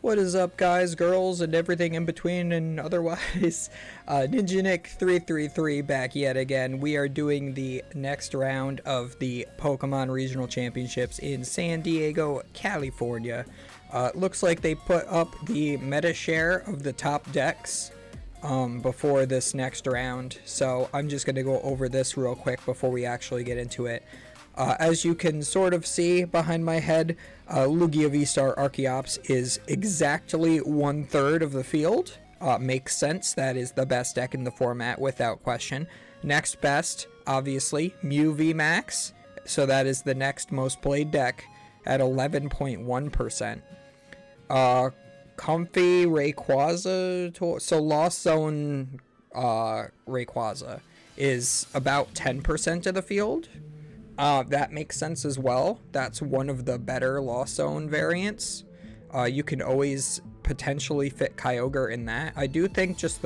What is up, guys, girls, and everything in between and otherwise? NinjaNick333 back yet again. We are doing the next round of the Pokemon Regional Championships in San Diego, California. Looks like they put up the meta share of the top decks before this next round, so I'm just going to go over this real quick before we actually get into it. As you can sort of see behind my head, Lugia V-Star Archeops is exactly 1/3 of the field. Makes sense. That is the best deck in the format without question. Next best, obviously, Mew VMAX. So that is the next most played deck at 11.1%. Comfy Rayquaza, so Lost Zone Rayquaza is about 10% of the field. That makes sense as well. That's one of the better Lost Zone variants. You can always potentially fit Kyogre in that. I do think just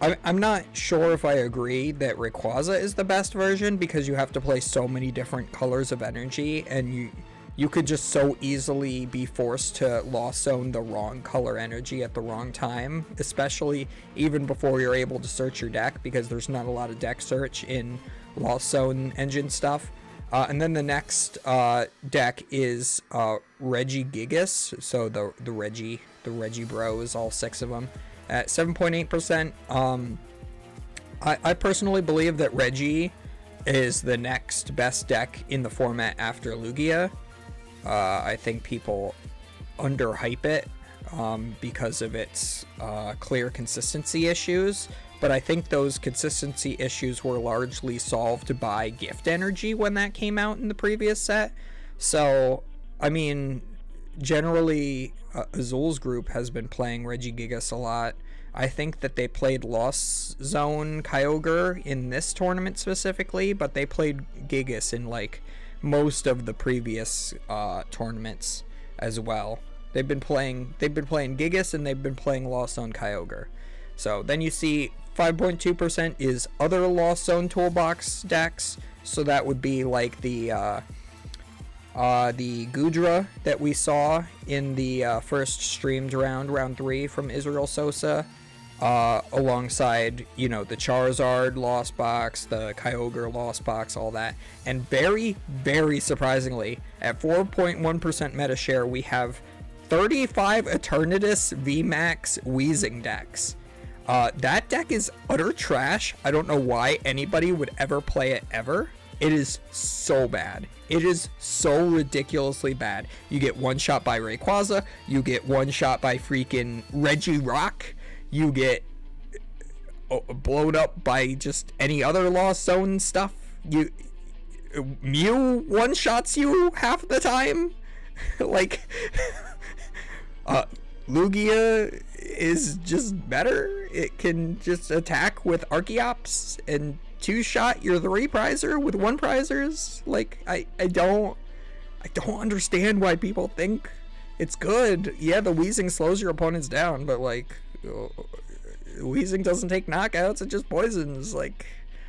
I'm not sure if I agree that Rayquaza is the best version, because you have to play so many different colors of energy, and you could just so easily be forced to Lost Zone the wrong color energy at the wrong time, especially even before you're able to search your deck, because there's not a lot of deck search in Lost Zone engine stuff. And then the next deck is Regigigas, so the Regi Bros, all 6 of them, at 7.8%. I personally believe that Regi is the next best deck in the format after Lugia. I think people underhype it because of its clear consistency issues, but I think those consistency issues were largely solved by gift energy when that came out in the previous set. So, I mean, generally, Azul's group has been playing Regigigas a lot. I think that they played Lost Zone Kyogre in this tournament specifically, but they played Gigas in, like, most of the previous tournaments as well. They've been playing Gigas, and they've been playing Lost Zone Kyogre. So then you see 5.2% is other Lost Zone toolbox decks. So that would be like the Gudra that we saw in the first streamed round 3 from Israel Sosa. Alongside, you know, the Charizard Lost Box, the Kyogre Lost Box, all that. And very, very surprisingly, at 4.1% meta share, we have 35 Eternatus VMAX Weezing decks. That deck is utter trash. I don't know why anybody would ever play it ever. It is so bad. It is so ridiculously bad. You get one shot by Rayquaza, you get one shot by freaking Regirock, you get blown up by just any other Lost Zone stuff. Mew one-shots you half the time. Like, Lugia is just better. It can just attack with Archeops and 2-shot your 3-prizer with 1-prizers. Like, I don't understand why people think it's good. Yeah, the Weezing slows your opponents down, but like, Weezing doesn't take knockouts, it just poisons. Like,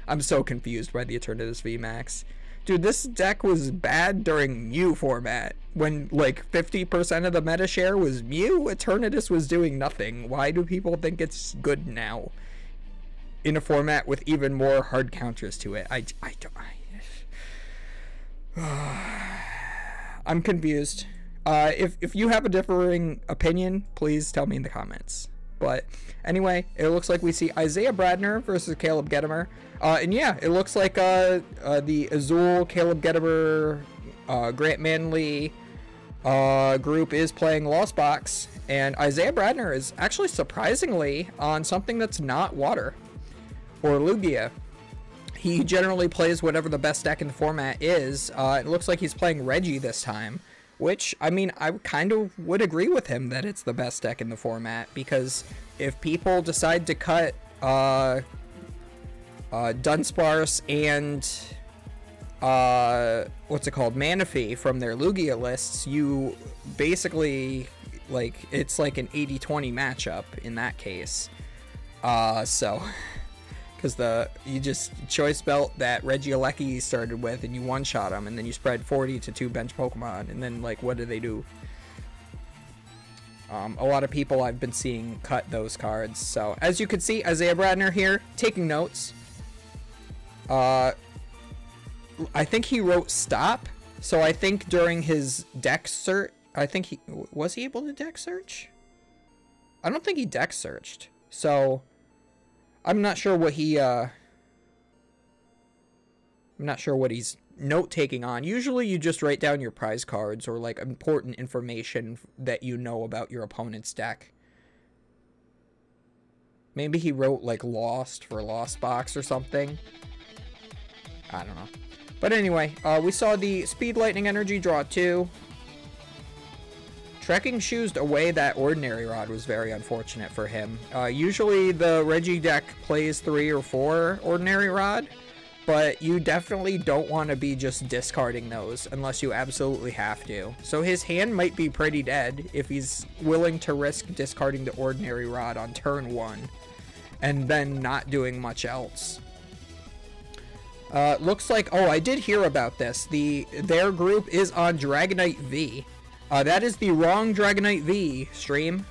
I'm so confused by the Eternatus VMAX. Dude, this deck was bad during Mew format, when like 50% of the meta share was Mew. Eternatus was doing nothing. Why do people think it's good now in a format with even more hard counters to it? I'm confused. If you have a differing opinion, please tell me in the comments. But anyway, it looks like we see Isaiah Bradner versus Caleb Gedimer. And yeah, it looks like the Azul, Caleb Gedimer, Grant Manley group is playing Lost Box. And Isaiah Bradner is actually surprisingly on something that's not Water or Lugia. He generally plays whatever the best deck in the format is. It looks like he's playing Regi this time. Which, I mean, I kind of would agree with him that it's the best deck in the format, because if people decide to cut Dunsparce and what's it called, Manaphy from their Lugia lists, you basically, like, it's like an 80-20 matchup in that case. So because you just choice belt that Regieleki started with and you one-shot him, and then you spread 40 to 2 bench Pokemon, and then, like, what do they do? A lot of people I've been seeing cut those cards. So, as you can see, Isaiah Bradner here, taking notes. I think he wrote stop. So I think during his deck search, was he able to deck search? I don't think he deck searched. So, I'm not sure what he's note-taking on. Usually you just write down your prize cards or like important information that you know about your opponent's deck. Maybe he wrote like lost for Lost Box or something. I don't know. But anyway, we saw the Speed Lightning Energy draw 2. Trekking Shoes away that Ordinary Rod was very unfortunate for him. Usually the Reggie deck plays 3 or 4 Ordinary Rod, but you definitely don't want to be just discarding those unless you absolutely have to. So his hand might be pretty dead if he's willing to risk discarding the Ordinary Rod on turn 1 and then not doing much else. Looks like, oh, I did hear about this. Their group is on Dragonite V. That is the wrong Dragonite V stream.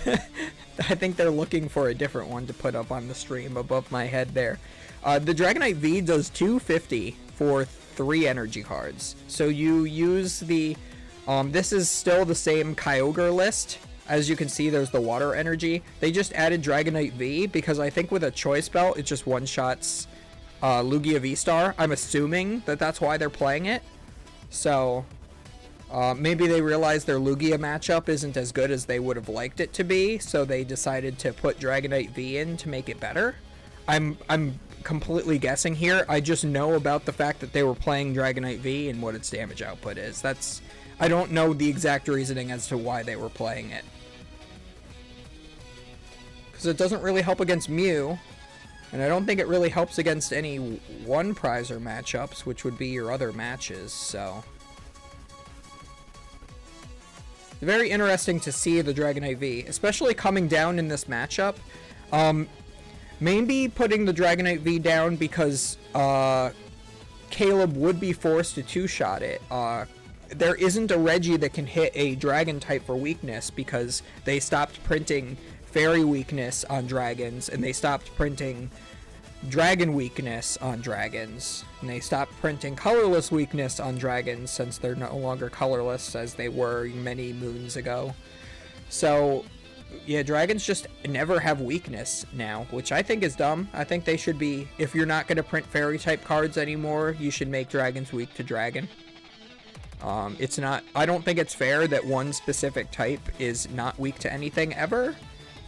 I think they're looking for a different one to put up on the stream above my head there. The Dragonite V does 250 for 3 energy cards. So you use the, this is still the same Kyogre list. As you can see, there's the water energy. They just added Dragonite V because I think with a choice belt, it just one-shots Lugia V-Star. I'm assuming that that's why they're playing it. So, maybe they realized their Lugia matchup isn't as good as they would have liked it to be, so they decided to put Dragonite V in to make it better. I'm completely guessing here. I just know about the fact that they were playing Dragonite V and what its damage output is. I don't know the exact reasoning as to why they were playing it. Because it doesn't really help against Mew, and I don't think it really helps against any one prizer matchups, which would be your other matches, so. Very interesting to see the Dragonite V, especially coming down in this matchup. Maybe putting the Dragonite V down because Caleb would be forced to two-shot it. There isn't a Reggie that can hit a Dragon type for weakness because they stopped printing Fairy weakness on Dragons, and they stopped printing Dragon weakness on Dragons, and they stopped printing Colorless weakness on Dragons since they're no longer colorless as they were many moons ago. So yeah, Dragons just never have weakness now, which I think is dumb. I think they should be, if you're not going to print Fairy type cards anymore, you should make Dragons weak to Dragon. It's not, I don't think it's fair that one specific type is not weak to anything ever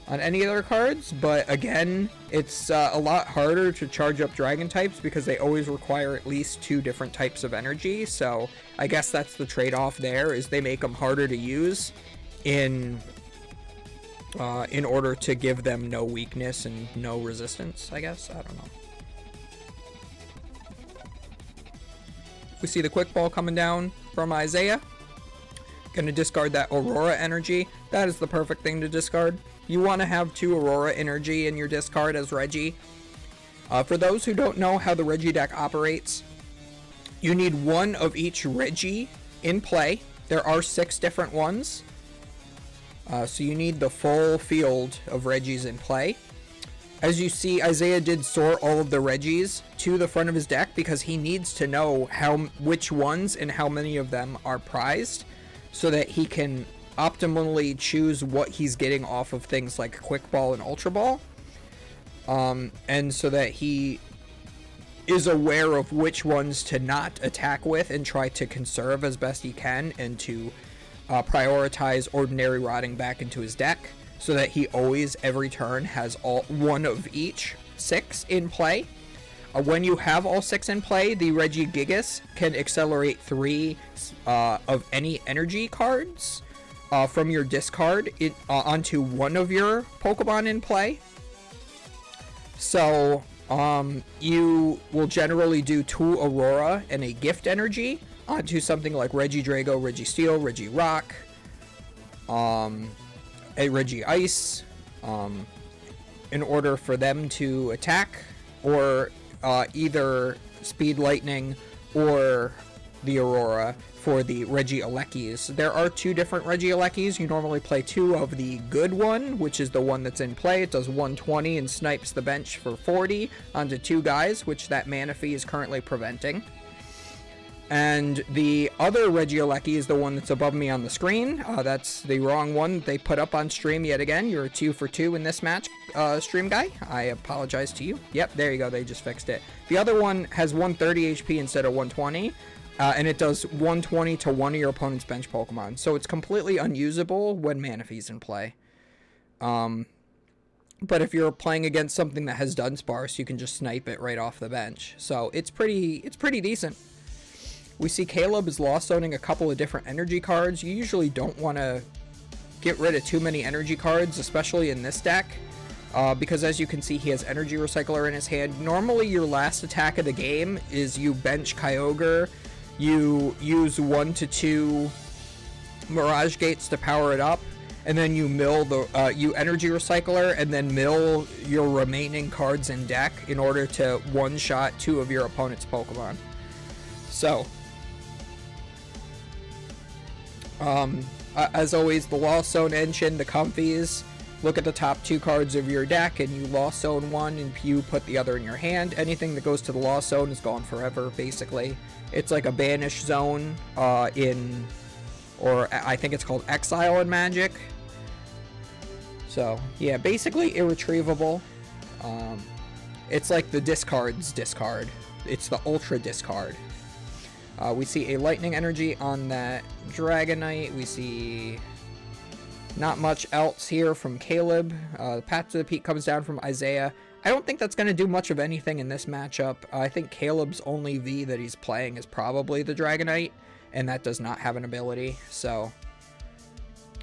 on any other cards, but again, it's a lot harder to charge up Dragon types because they always require at least 2 different types of energy, so I guess that's the trade-off there, is they make them harder to use in order to give them no weakness and no resistance, I guess. I don't know. We see the Quick Ball coming down from Isaiah. Gonna discard that Aurora energy. That is the perfect thing to discard. You want to have 2 Aurora energy in your discard as Reggie. For those who don't know how the Reggie deck operates, you need 1 of each Reggie in play. There are 6 different ones. So you need the full field of Reggies in play. As you see, Isaiah did sort all of the Reggies to the front of his deck because he needs to know which ones and how many of them are prized so that he can optimally choose what he's getting off of things like Quick Ball and Ultra Ball. And so that he is aware of which ones to not attack with and try to conserve as best he can, and to prioritize Ordinary Rotting back into his deck so that he always, every turn, has one of each 6 in play. When you have all 6 in play, the Reggie Gigas can accelerate 3 of any energy cards from your discard onto one of your Pokemon in play. So you will generally do 2 Aurora and a Gift energy onto something like Reggie Drago, Reggie Steel, Reggie Rock, a Reggie Ice, in order for them to attack, or either Speed Lightning or the Aurora for the Regielekis. There are 2 different Regielekis. You normally play 2 of the good one, which is the one that's in play. It does 120 and snipes the bench for 40 onto 2 guys, which that mana fee is currently preventing. And the other Regieleki is the one that's above me on the screen. That's the wrong one they put up on stream yet again. You're 2 for 2 in this match, stream guy. I apologize to you. Yep, there you go. They just fixed it. The other one has 130 HP instead of 120. And it does 120 to one of your opponent's bench Pokemon. So it's completely unusable when Mana Fee's in play. But if you're playing against something that has Dunsparce, you can just snipe it right off the bench. So it's pretty decent. We see Caleb is Lost Zoning a couple of different energy cards. You usually don't want to get rid of too many energy cards, especially in this deck. Because as you can see, he has Energy Recycler in his hand. Normally, your last attack of the game is you bench Kyogre, you use 1 to 2 Mirage Gates to power it up, and then you mill the you Energy Recycler, and then mill your remaining cards in deck in order to one-shot 2 of your opponent's Pokemon. So, as always, the Lost Zone Engine, the Comfies, look at the top 2 cards of your deck, and you Lost Zone one, and you put the other in your hand. Anything that goes to the Lost Zone is gone forever, basically. It's like a Banish Zone, or I think it's called Exile in Magic. So, yeah, basically irretrievable. It's like the discard's discard. It's the Ultra Discard. We see a Lightning Energy on that Dragonite. We see not much else here from Caleb. Path to the Peak comes down from Isaiah. I don't think that's going to do much of anything in this matchup. I think Caleb's only V that he's playing is probably the Dragonite, and that does not have an ability. So,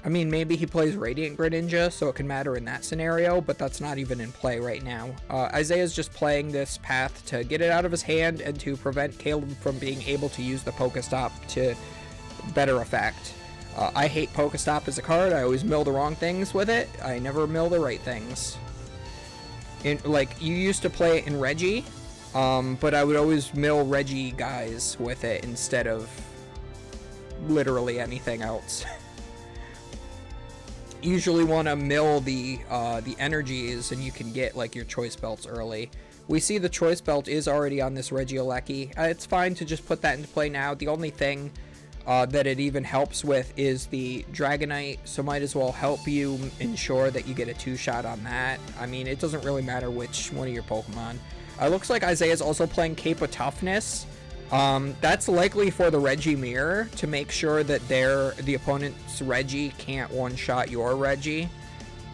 I mean, maybe he plays Radiant Greninja, so it can matter in that scenario, but that's not even in play right now. Isaiah's just playing this path to get it out of his hand and to prevent Caleb from being able to use the Pokestop to better effect. I hate Pokestop as a card. I always mill the wrong things with it. I never mill the right things. Like, you used to play it in Regi, but I would always mill Regi guys with it instead of literally anything else. Usually want to mill the energies, and you can get like your choice belts early. We see the choice belt is already on this Regieleki. It's fine to just put that into play now. The only thing that it even helps with is the Dragonite, so might as well help you ensure that you get a 2-shot on that. I mean, it doesn't really matter which one of your Pokemon. Looks like Isaiah's also playing Cape of Toughness. That's likely for the Regi Mirror to make sure that the opponent's Regi can't one-shot your Regi.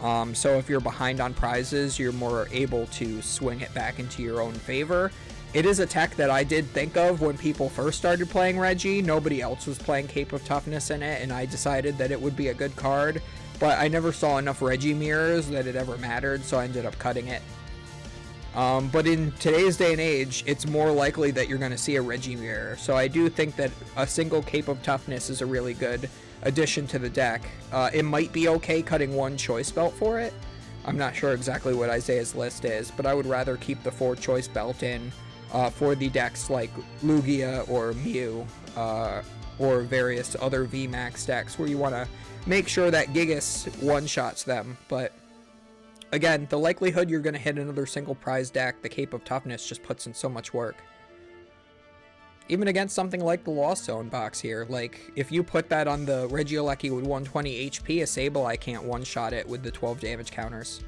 So if you're behind on prizes, you're more able to swing it back into your own favor. It is a tech that I did think of when people first started playing Regi. Nobody else was playing Cape of Toughness in it, and I decided that it would be a good card. But I never saw enough Regi Mirrors that it ever mattered, so I ended up cutting it. But in today's day and age, it's more likely that you're going to see a Regi Mirror. So I do think that a single Cape of Toughness is a really good addition to the deck. It might be okay cutting 1 choice belt for it. I'm not sure exactly what Isaiah's list is, but I would rather keep the 4 choice belt in for the decks like Lugia or Mew, or various other VMAX decks where you want to make sure that Gigas one-shots them. But again, the likelihood you're going to hit another single prize deck, the Cape of Toughness just puts in so much work. Even against something like the Lost Zone box here, like, if you put that on the Regieleki with 120 HP, a Sableye can't one-shot it with the 12 damage counters.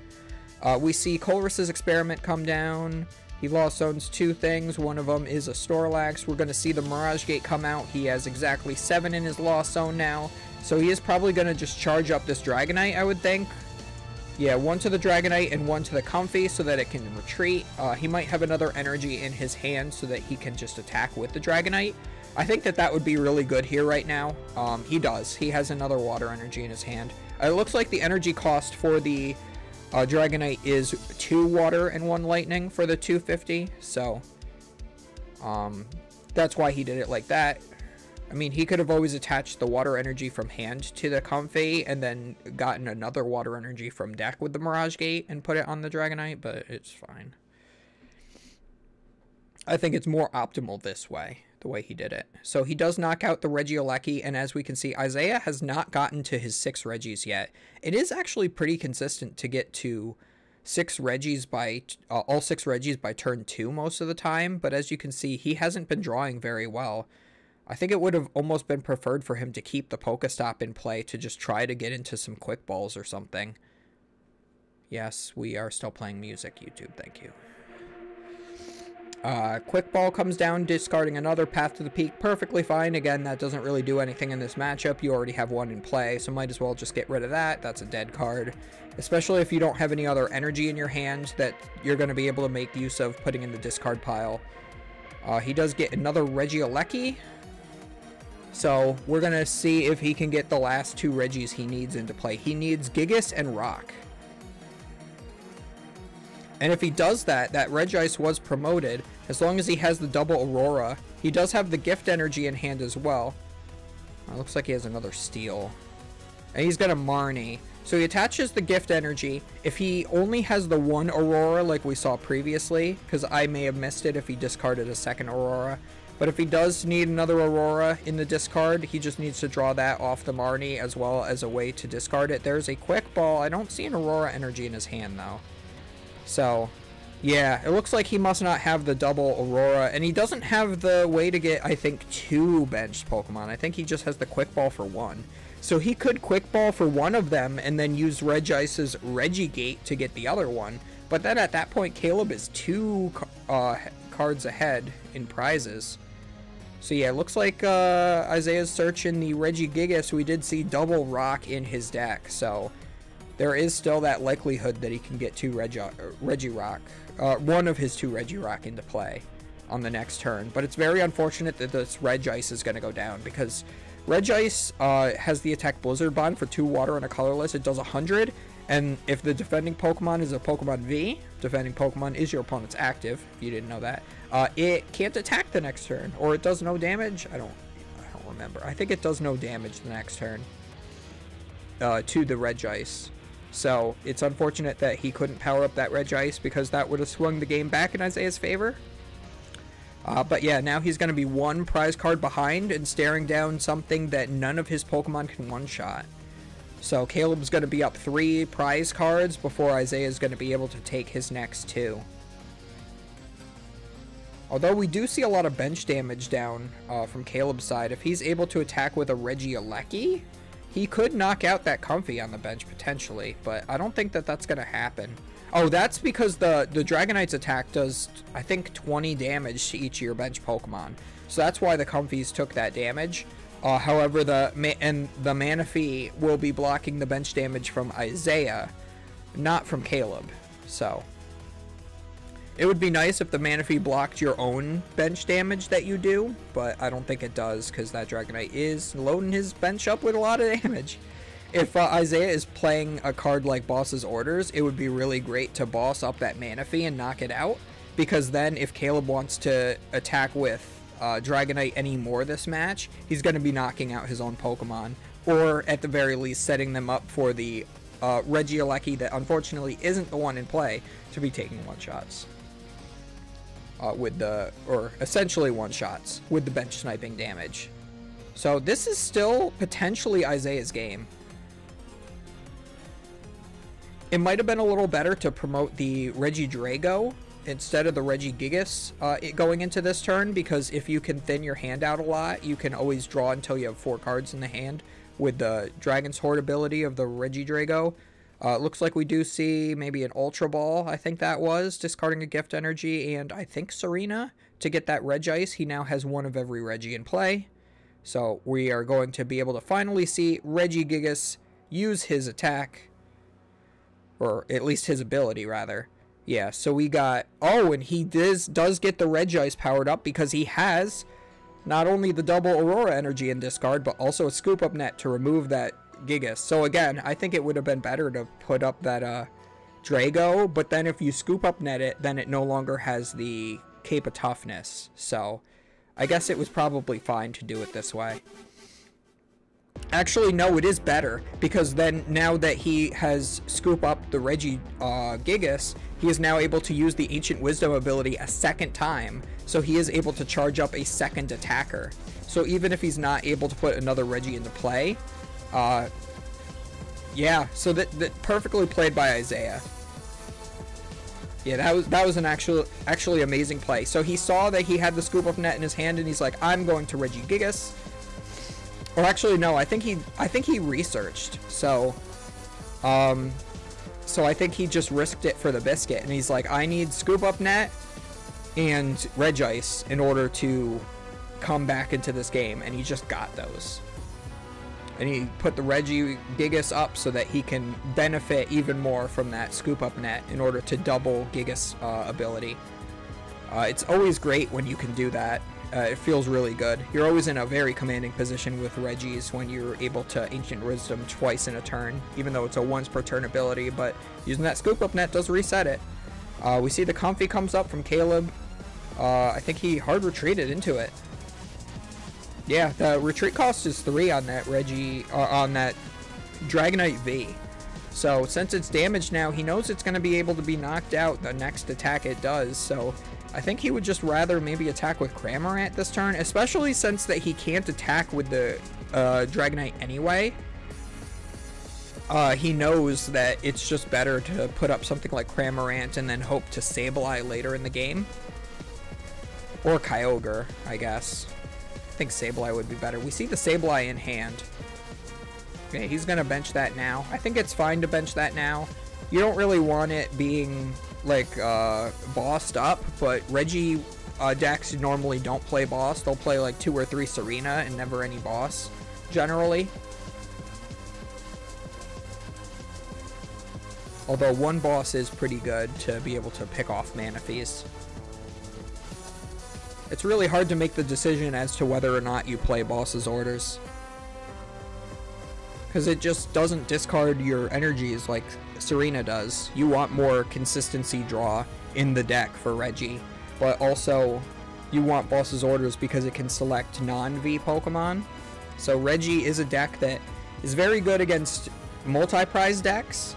We see Colress's Experiment come down. He Lost Zones 2 things. One of them is a Snorlax. We're going to see the Mirage Gate come out. He has exactly 7 in his Lost Zone now, so he is probably going to just charge up this Dragonite, I would think. Yeah, 1 to the Dragonite and 1 to the Comfy so that it can retreat. He might have another energy in his hand so that he can just attack with the Dragonite. I think that that would be really good here right now. He does. He has another water energy in his hand. It looks like the energy cost for the Dragonite is 2 water and 1 lightning for the 250. So, that's why he did it like that. I mean, he could have always attached the water energy from hand to the Comfey and then gotten another water energy from deck with the Mirage Gate and put it on the Dragonite, but it's fine. I think it's more optimal this way. the way he did it. So he does knock out the Regieleki, and as we can see, Isaiah has not gotten to his 6 Regis yet. It is actually pretty consistent to get to 6 Regis by all 6 Regis by turn 2 most of the time, but as you can see, he hasn't been drawing very well. I think it would have almost been preferred for him to keep the Pokestop in play to just try to get into some quick balls or something. Yes, we are still playing music, YouTube, thank you. Quick Ball comes down, discarding another Path to the Peak. Perfectly fine. Again, that doesn't really do anything in this matchup. You already have one in play, so might as well just get rid of that. That's a dead card. Especially if you don't have any other energy in your hand that you're going to be able to make use of putting in the discard pile. He does get another Regieleki. So we're going to see if he can get the last 2 Regis he needs into play. He needs Gigas and Rock. And if he does that, that Regis was promoted. As long as he has the double Aurora, he does have the gift energy in hand as well. Looks like he has another Steel. And he's got a Marnie. So he attaches the gift energy. If he only has the 1 Aurora like we saw previously, because I may have missed it if he discarded a second Aurora. But if he does need another Aurora in the discard, he just needs to draw that off the Marnie as well as a way to discard it. There's a Quick Ball. I don't see an Aurora energy in his hand though. So, yeah, it looks like he must not have the double Aurora, and he doesn't have the way to get, I think, 2 benched Pokemon. I think he just has the Quick Ball for 1. So he could Quick Ball for one of them and then use Regis's Regigate to get the other one. But then at that point, Caleb is 2 cards ahead in prizes. So yeah, it looks like Isaiah's searching the Regigigas. We did see double Rock in his deck, so there is still that likelihood that he can get 2 Regirock, one of his 2 Regirock into play on the next turn. But it's very unfortunate that this Regis is going to go down, because Regis has the attack Blizzard Bond for 2 water and a colorless. It does 100, and if the defending Pokemon is a Pokemon V, defending Pokemon is your opponent's active, if you didn't know that, it can't attack the next turn, or it does no damage. I don't remember. I think it does no damage the next turn to the Regis. So it's unfortunate that he couldn't power up that Regis, because that would have swung the game back in Isaiah's favor. But yeah, now he's going to be 1 prize card behind and staring down something that none of his Pokemon can one-shot. So Caleb's going to be up 3 prize cards before Isaiah's going to be able to take his next 2. Although we do see a lot of bench damage down from Caleb's side. If he's able to attack with a Regieleki, he could knock out that Comfey on the bench potentially, but I don't think that that's going to happen. Oh, that's because the Dragonite's attack does, I think, 20 damage to each of your bench Pokemon. So that's why the Comfeys took that damage. However, the Manaphy will be blocking the bench damage from Isaiah, not from Caleb. So it would be nice if the Manaphy blocked your own bench damage that you do, but I don't think it does, because that Dragonite is loading his bench up with a lot of damage. If Isaiah is playing a card like Boss's Orders, it would be really great to boss up that Manaphy and knock it out, because then if Caleb wants to attack with Dragonite anymore this match, he's going to be knocking out his own Pokemon, or at the very least setting them up for the Regieleki that unfortunately isn't the one in play to be taking one-shots. Or essentially one-shots with the bench sniping damage. So this is still potentially Isaiah's game. It might have been a little better to promote the Regidrago instead of the Regigigas going into this turn, because if you can thin your hand out a lot, you can always draw until you have 4 cards in the hand with the Dragon's Horde ability of the Regidrago. Looks like we do see maybe an Ultra Ball, I think that was, discarding a gift energy, and I think Serena to get that Regis. He now has 1 of every Regi in play. So we are going to be able to finally see Regigigas use his attack, or at least his ability, rather. Yeah, so we got... Oh, and he does get the Regis powered up, because he has not only the double Aurora energy in discard, but also a Scoop Up Net to remove that Gigas. So again, I think it would have been better to put up that Drago, but then if you Scoop Up Net it, then it no longer has the Cape of Toughness. So I guess it was probably fine to do it this way. Actually, no, it is better, because then now that he has scoop up the Regi Gigas, he is now able to use the Ancient Wisdom ability a second time, so he is able to charge up a second attacker. So even if he's not able to put another Regi into play, yeah, so that perfectly played by Isaiah. Yeah, that was an actually amazing play. So he saw that he had the scoop up net in his hand, and he's like, I'm going to Regi Gigas. Or actually, no, I think he researched. So I think he just risked it for the biscuit, and he's like, I need scoop up net and Regis in order to come back into this game, and he just got those. And he put the Regi Gigas up so that he can benefit even more from that scoop up net in order to double Gigas ability. It's always great when you can do that. It feels really good. You're always in a very commanding position with Regis when you're able to Ancient Wisdom twice in a turn, even though it's a once per turn ability, but using that scoop up net does reset it. We see the Comfy comes up from Caleb. I think he hard retreated into it. Yeah, the retreat cost is 3 on that on that Dragonite V. So since it's damaged now, he knows it's going to be able to be knocked out the next attack it does, so I think he would just rather maybe attack with Cramorant this turn, especially since that he can't attack with the Dragonite anyway. He knows that it's just better to put up something like Cramorant and then hope to Sableye later in the game. Or Kyogre, I guess. I think Sableye would be better. We see the Sableye in hand. Okay, he's going to bench that now. I think it's fine to bench that now. You don't really want it being like bossed up, but Regi decks normally don't play boss. They'll play like 2 or 3 Serena and never any boss, generally. Although 1 boss is pretty good to be able to pick off Manaphy's. It's really hard to make the decision as to whether or not you play boss's orders, because it just doesn't discard your energies like Serena does. You want more consistency draw in the deck for Regi, but also you want boss's orders because it can select non-V Pokemon. So Regi is a deck that is very good against multi-prize decks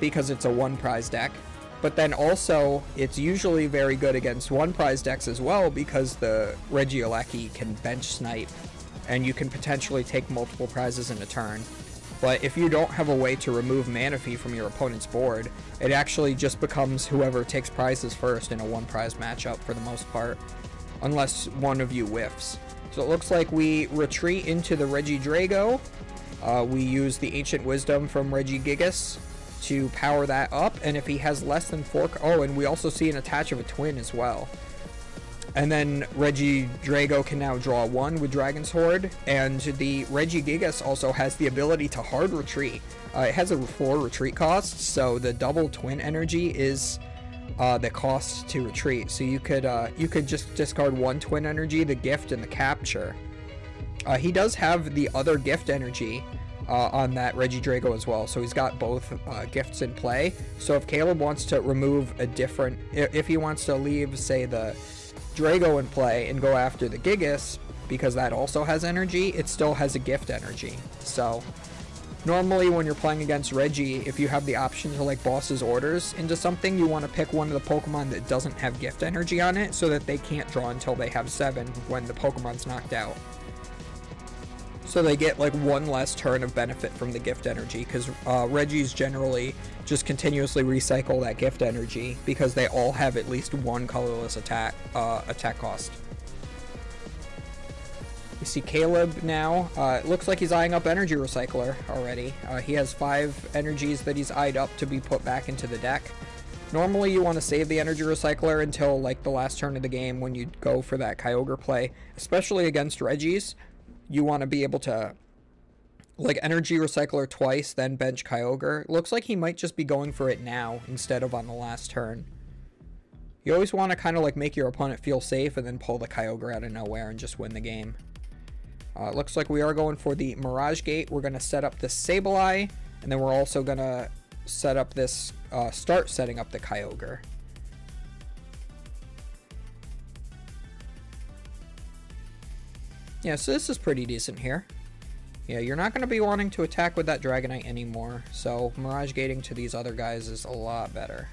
because it's a 1-prize deck, but then also it's usually very good against 1-prize decks as well because the Regieleki can bench snipe and you can potentially take multiple prizes in a turn. But if you don't have a way to remove Manaphy from your opponent's board, it actually just becomes whoever takes prizes first in a 1-prize matchup for the most part, unless one of you whiffs. So it looks like we retreat into the Regidrago. We use the Ancient Wisdom from Regi Gigas to power that up, and if he has less than 4... Oh, and we also see an attach of a twin as well. And then Regidrago can now draw 1 with Dragon's Horde, and the Regi Gigas also has the ability to hard retreat. It has a 4 retreat cost, so the double twin energy is the cost to retreat. So you could just discard 1 twin energy, the gift, and the capture. He does have the other gift energy on that Regidrago as well, so he's got both gifts in play. So if Caleb wants to remove a different... If he wants to leave, say, the Drago in play and go after the Gigas, because that also has energy, it still has a gift energy. So normally when you're playing against Regi, if you have the option to like boss's orders into something, you want to pick one of the Pokemon that doesn't have gift energy on it so that they can't draw until they have 7 when the Pokemon's knocked out. So they get like 1 less turn of benefit from the gift energy, because Regis generally just continuously recycle that gift energy because they all have at least 1 colorless attack cost. You see Caleb now. It looks like he's eyeing up Energy Recycler already. He has 5 energies that he's eyed up to be put back into the deck. Normally you want to save the Energy Recycler until like the last turn of the game when you go for that Kyogre play, especially against Regis. You want to be able to like Energy Recycler twice, then bench Kyogre. Looks like he might just be going for it now instead of on the last turn. You always want to kind of like make your opponent feel safe and then pull the Kyogre out of nowhere and just win the game. Looks like we are going for the Mirage Gate. We're going to set up the Sableye, and then we're also going to set up this, start setting up the Kyogre. Yeah, so this is pretty decent here. Yeah, you're not going to be wanting to attack with that Dragonite anymore, so Mirage Gating to these other guys is a lot better.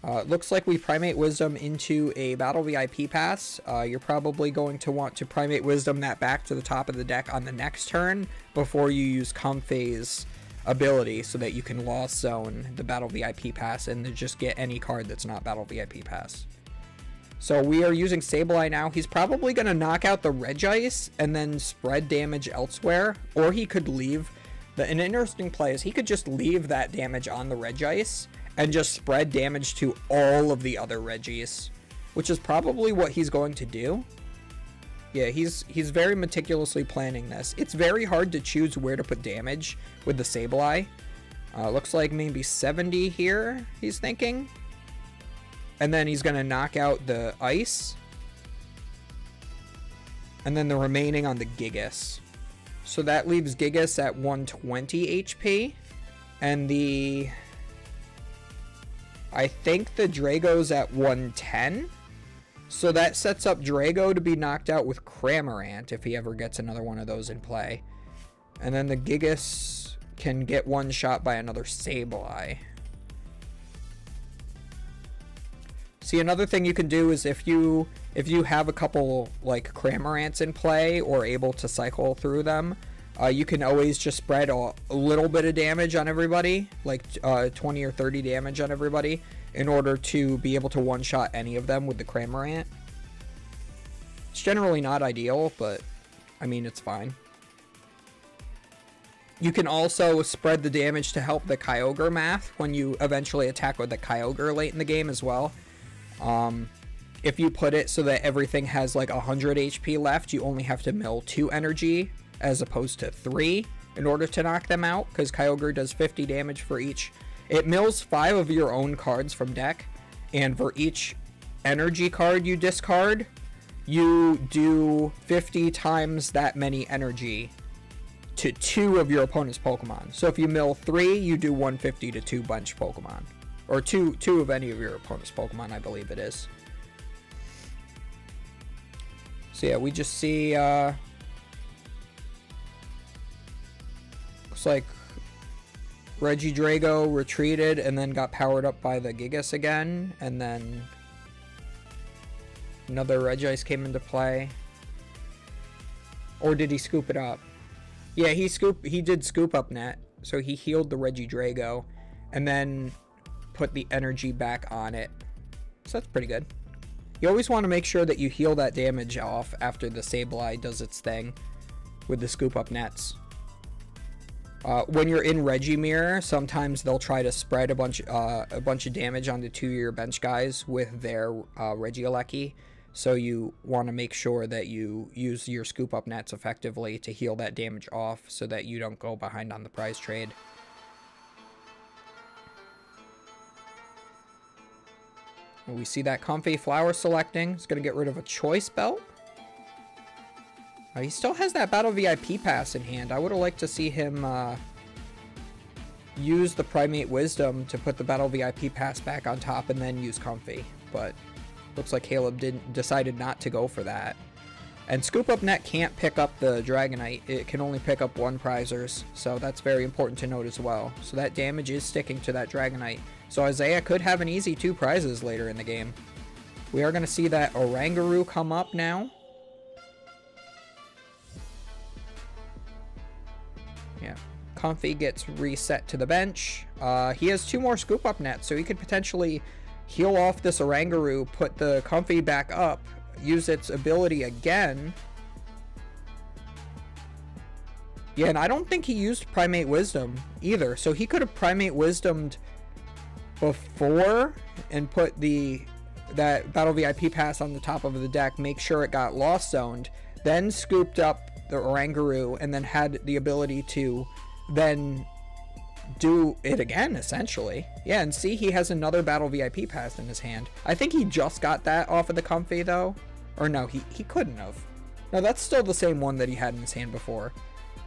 It looks like we Primate Wisdom into a Battle VIP pass. You're probably going to want to Primate Wisdom that back to the top of the deck on the next turn before you use Comfey's ability so that you can Lost Zone the Battle VIP pass and then just get any card that's not Battle VIP pass. So we are using Sableye now. He's probably going to knock out the Regis and then spread damage elsewhere, or he could leave. An interesting play is he could just leave that damage on the Regis and just spread damage to all of the other Regis, which is probably what he's going to do. Yeah, he's very meticulously planning this. It's very hard to choose where to put damage with the Sableye. Looks like maybe 70 here, he's thinking. And then he's going to knock out the Ice. And then the remaining on the Gigas. So that leaves Gigas at 120 HP. And the... I think the Drago's at 110. So that sets up Drago to be knocked out with Cramorant if he ever gets another one of those in play. And then the Gigas can get one shot by another Sableye. See, another thing you can do is if you have a couple like Cramorants in play or able to cycle through them, you can always just spread a little bit of damage on everybody, like 20 or 30 damage on everybody, in order to be able to one-shot any of them with the Cramorant. It's generally not ideal, but I mean, it's fine. You can also spread the damage to help the Kyogre math when you eventually attack with the Kyogre late in the game as well. If you put it so that everything has like 100 HP left, you only have to mill 2 energy as opposed to 3 in order to knock them out, because Kyogre does 50 damage for each. It mills 5 of your own cards from deck, and for each energy card you discard, you do 50 times that many energy to 2 of your opponent's Pokemon. So if you mill 3, you do 150 to 2 bunch Pokemon. Or two of any of your opponent's Pokemon, I believe it is. So yeah, we just see, looks like Regidrago retreated and then got powered up by the Gigas again, and then another Regis came into play. Or did he scoop it up? Yeah, he did scoop up net, so he healed the Regidrago, and then put the energy back on it. So that's pretty good. You always want to make sure that you heal that damage off after the Sableye does its thing with the scoop up nets. When you're in Regimirror, sometimes they'll try to spread a bunch of damage onto 2 of your bench guys with their Regieleki. So you want to make sure that you use your scoop up nets effectively to heal that damage off so that you don't go behind on the prize trade. We see that Comfey Flower selecting. He's going to get rid of a Choice Belt. He still has that Battle VIP pass in hand. I would have liked to see him use the Primate Wisdom to put the Battle VIP pass back on top and then use Comfey. But looks like Caleb decided not to go for that. And Scoop Up Net can't pick up the Dragonite. It can only pick up 1 prizers. So that's very important to note as well. So that damage is sticking to that Dragonite. So Isaiah could have an easy 2 prizes later in the game. We are going to see that Oranguru come up now. Yeah. Comfey gets reset to the bench. He has 2 more Scoop Up Nets, so he could potentially heal off this Oranguru, put the Comfey back up, use its ability again. Yeah, and I don't think he used Primate Wisdom either, so he could have Primate Wisdomed before and put that Battle VIP pass on the top of the deck, make sure it got Lost Zoned, then scooped up the Oranguru, and then had the ability to then do it again, essentially. Yeah, and see, he has another Battle VIP pass in his hand. I think he just got that off of the Comfey, though. Or no, he couldn't have. No, that's still the same one that he had in his hand before.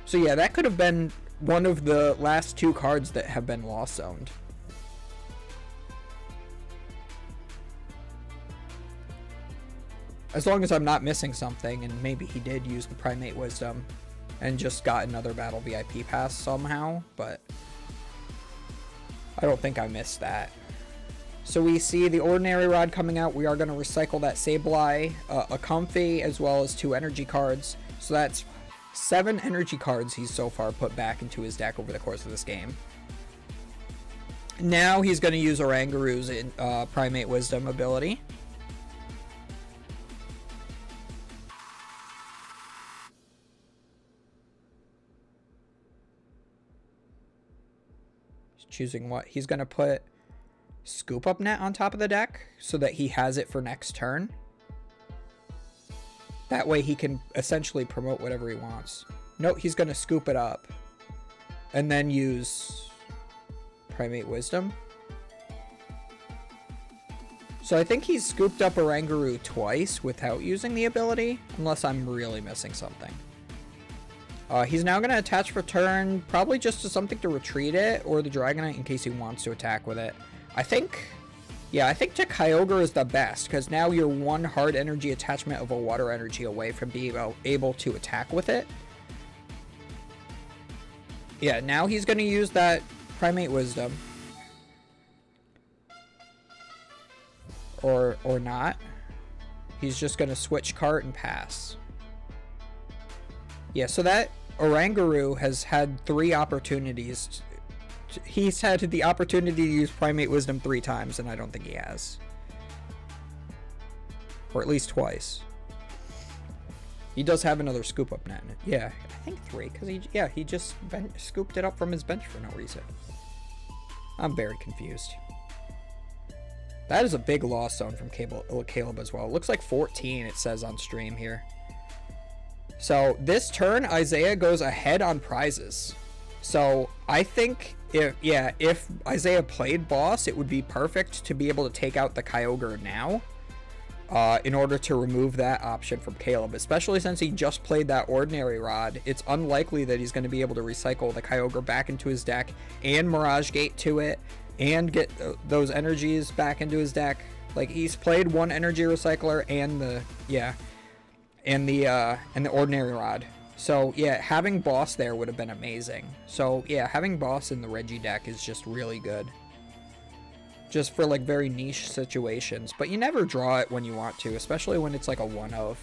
So yeah, that could have been one of the last 2 cards that have been Lost Zoned. As long as I'm not missing something, and maybe he did use the Primate Wisdom. and just got another battle VIP pass somehow, but I don't think I missed that. So we see the Ordinary Rod coming out. We are going to recycle that Sableye, a Comfey, as well as 2 energy cards. So that's 7 energy cards he's so far put back into his deck over the course of this game. Now he's going to use Orangaru's Primate Wisdom ability. He's choosing what? He's going to put Scoop Up Net on top of the deck so that he has it for next turn. That way he can essentially promote whatever he wants. Nope, he's going to scoop it up and then use Primate Wisdom. So I think he's scooped up Oranguru twice without using the ability, unless I'm really missing something. He's now going to attach for turn, probably just to something to retreat it, or the Dragonite in case he wants to attack with it. I think to Kyogre is the best, because now you're 1 hard energy attachment of a water energy away from being able to attack with it. Yeah, now he's going to use that Primate Wisdom. Or not. He's just going to switch cart and pass. Yeah, so that Oranguru has had 3 opportunities. He's had the opportunity to use Primate Wisdom 3 times, and I don't think he has. Or at least twice. He does have another Scoop Up Net. Yeah, I think 3, because he just scooped it up from his bench for no reason. I'm very confused. That is a big loss zone from Caleb as well. It looks like 14, it says on stream here. So this turn, Isaiah goes ahead on prizes. So I think if Isaiah played boss, it would be perfect to be able to take out the Kyogre now. In order to remove that option from Caleb, especially since he just played that Ordinary Rod. It's unlikely that he's going to be able to recycle the Kyogre back into his deck and Mirage Gate to it and get those energies back into his deck. Like, he's played 1 energy recycler and the Ordinary Rod. So yeah, having boss there would have been amazing. So yeah, having boss in the Reggie deck is just really good. Just for like very niche situations, but you never draw it when you want to, especially when it's like a 1-of.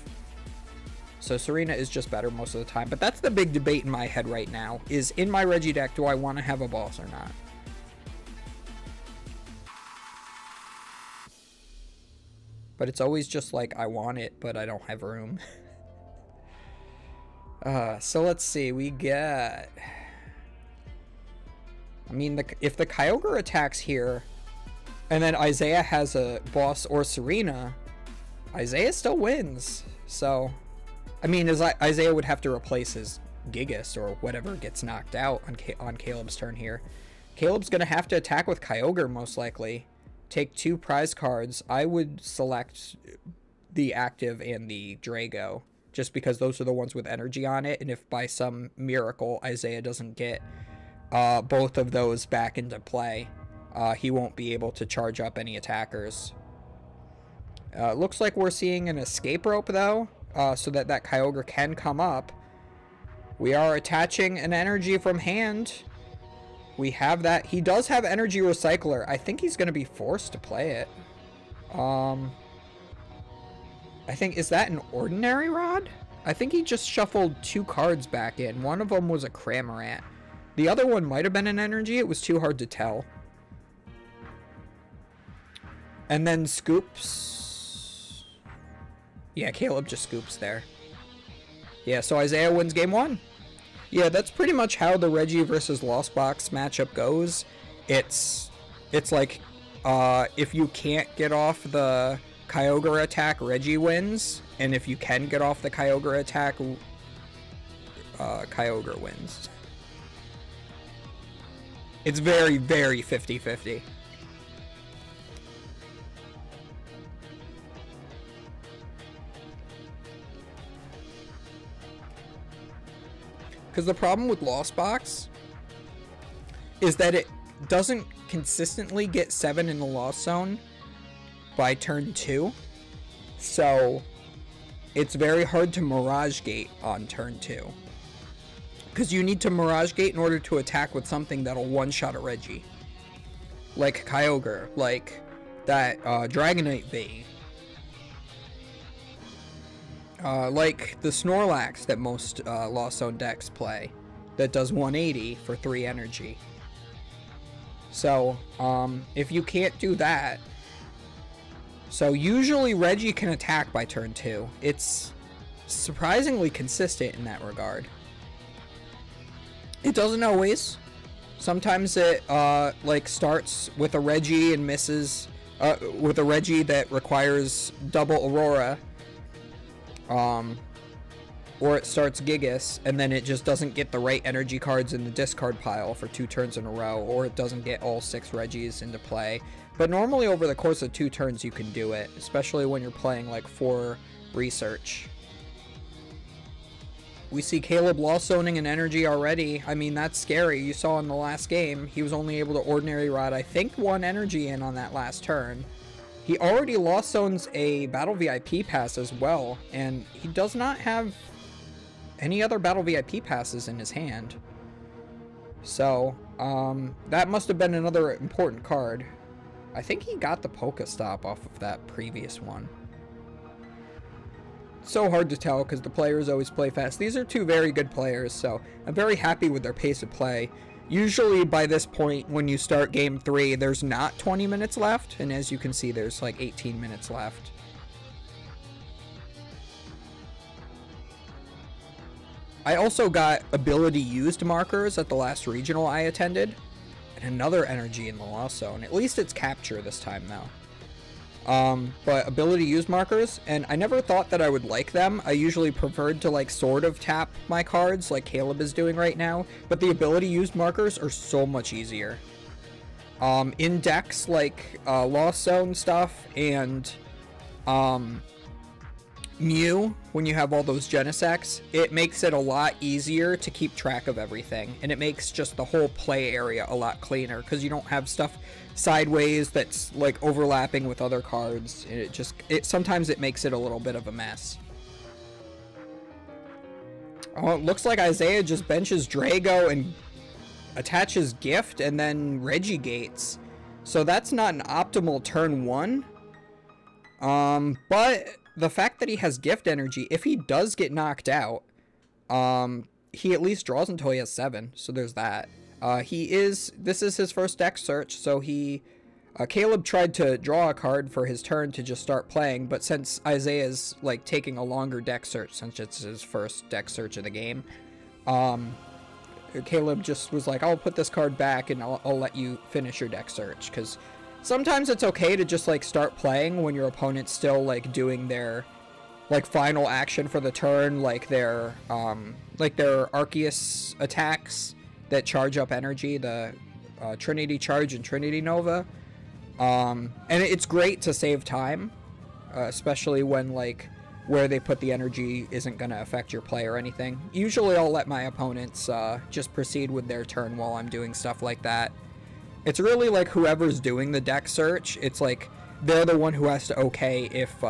So Serena is just better most of the time, but that's the big debate in my head right now, is in my Reggie deck, do I want to have a boss or not? But it's always just like, I want it, but I don't have room. So let's see, we get... I mean, if the Kyogre attacks here, and then Isaiah has a boss or Serena, Isaiah still wins. So, I mean, Isaiah would have to replace his Gigas or whatever gets knocked out on Caleb's turn here. Caleb's going to have to attack with Kyogre most likely. Take 2 prize cards. I would select the active and the Drago, just because those are the ones with energy on it. And if by some miracle Isaiah doesn't get both of those back into play, he won't be able to charge up any attackers. Looks like we're seeing an escape rope though, so that Kyogre can come up. We are attaching an energy from hand. We have that. He does have energy recycler. I think he's going to be forced to play it. I think, is that an Ordinary Rod? I think he just shuffled 2 cards back in. One of them was a Cramorant. The other one might have been an energy. It was too hard to tell. And then scoops. Yeah, Caleb just scoops there. Yeah, so Isaiah wins game 1. Yeah, that's pretty much how the Reggie versus Lost Box matchup goes. It's like, if you can't get off the Kyogre attack, Reggie wins. And if you can get off the Kyogre attack, Kyogre wins. It's very, very 50-50. Because the problem with Lost Box is that it doesn't consistently get 7 in the Lost Zone by turn 2. So it's very hard to Mirage Gate on turn 2. Because you need to Mirage Gate in order to attack with something that'll one-shot a Reggie. Like Kyogre, like that Dragonite V. Like the Snorlax that most Lost Zone decks play. That does 180 for 3 energy. So, if you can't do that... So usually Reggie can attack by turn 2. It's surprisingly consistent in that regard. It doesn't always. Sometimes it like starts with a Reggie and misses with a Reggie that requires double Aurora. Or it starts Gigas and then it just doesn't get the right energy cards in the discard pile for 2 turns in a row, or it doesn't get all 6 Reggies into play. But normally over the course of 2 turns you can do it, especially when you're playing like 4 research. We see Caleb Lost Zoning an energy already. I mean, that's scary. You saw in the last game, he was only able to Ordinary Rod, I think, 1 energy in on that last turn. He already Lost Zones a Battle VIP pass as well, and he does not have any other Battle VIP passes in his hand. So, that must have been another important card. I think he got the Pokestop off of that previous one. So hard to tell because the players always play fast. These are 2 very good players, so I'm very happy with their pace of play. Usually by this point, when you start game 3, there's not 20 minutes left, and as you can see, there's like 18 minutes left. I also got ability used markers at the last regional I attended, and another energy in the Lost Zone. At least it's capture this time though. But ability use markers, and I never thought that I would like them. I usually preferred to like sort of tap my cards like Caleb is doing right now, but the ability used markers are so much easier. In decks like Lost Zone stuff and Mew, when you have all those Genesects, it makes it a lot easier to keep track of everything, and it makes just the whole play area a lot cleaner because you don't have stuff sideways that's like overlapping with other cards. Sometimes it makes it a little bit of a mess. Oh, it looks like Isaiah just benches Drago and attaches Gift and then Reggie Gates. So that's not an optimal turn 1. But the fact that he has Gift energy, if he does get knocked out, he at least draws until he has 7. So there's that. This is his first deck search, so Caleb tried to draw a card for his turn to just start playing, but since Isaiah's, like, taking a longer deck search, since it's his first deck search of the game, Caleb just was like, I'll put this card back and I'll let you finish your deck search, because sometimes it's okay to just, like, start playing when your opponent's still, like, doing their, like, final action for the turn, like their Arceus attacks that charge up energy, the Trinity Charge and Trinity Nova. And it's great to save time, especially when, like, where they put the energy isn't going to affect your play or anything. Usually I'll let my opponents just proceed with their turn while I'm doing stuff like that. It's really like whoever's doing the deck search, it's like they're the one who has to okay if